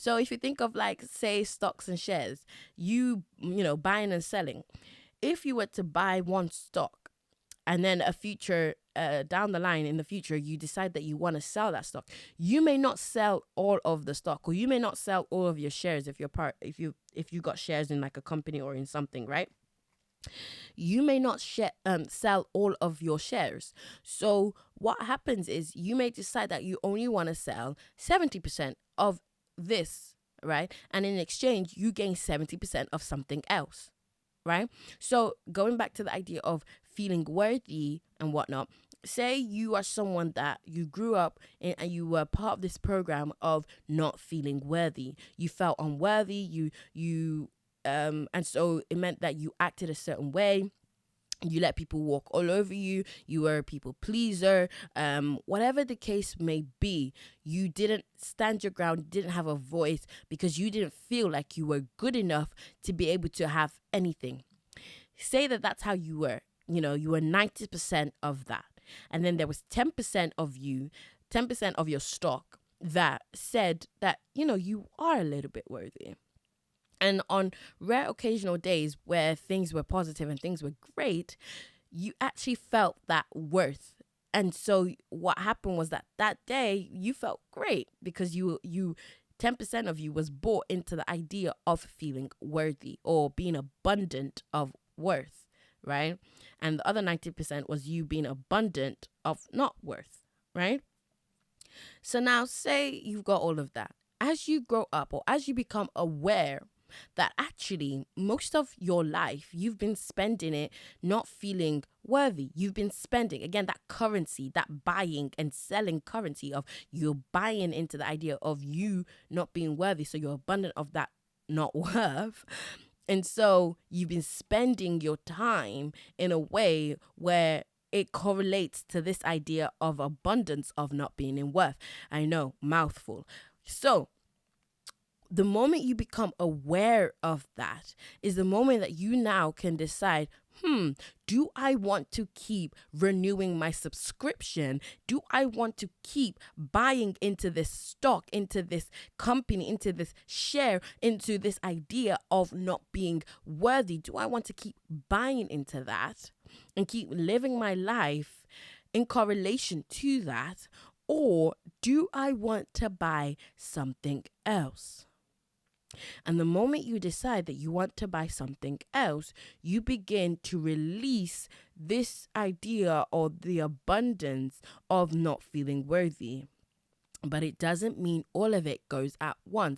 So if you think of like, say, stocks and shares, buying and selling. If you were to buy one stock and then a future down the line in the future you decide that you want to sell that stock, you may not sell all of the stock, or you may not sell all of your shares if you got shares in like a company or in something, right? You may not sell all of your shares. So what happens is you may decide that you only want to sell 70% of this, right? And in exchange, you gain 70% of something else, right? So going back to the idea of feeling worthy and whatnot, say you are someone that you grew up in and you were part of this program of not feeling worthy. You felt unworthy. And so it meant that you acted a certain way. You let people walk all over you. You were a people pleaser. Whatever the case may be, you didn't stand your ground, didn't have a voice because you didn't feel like you were good enough to be able to have anything. Say that that's how you were. You were 90% of that. And then there was 10% of you, 10% of your stock that said that, you are a little bit worthy. And on rare occasional days where things were positive and things were great, you actually felt that worth. And so what happened was that day you felt great because you 10% of you was bought into the idea of feeling worthy or being abundant of worth, right? And the other 90% was you being abundant of not worth, right? So now say you've got all of that. As you grow up or as you become aware that actually most of your life you've been spending it not feeling worthy. You've been spending, again, that currency, that buying and selling currency of you're buying into the idea of you not being worthy. So you're abundant of that not worth. And so you've been spending your time in a way where it correlates to this idea of abundance of not being in worth. I know, mouthful. So the moment you become aware of that is the moment that you now can decide, do I want to keep renewing my subscription? Do I want to keep buying into this stock, into this company, into this share, into this idea of not being worthy? Do I want to keep buying into that and keep living my life in correlation to that? Or do I want to buy something else? And the moment you decide that you want to buy something else, you begin to release this idea or the abundance of not feeling worthy. But it doesn't mean all of it goes at once.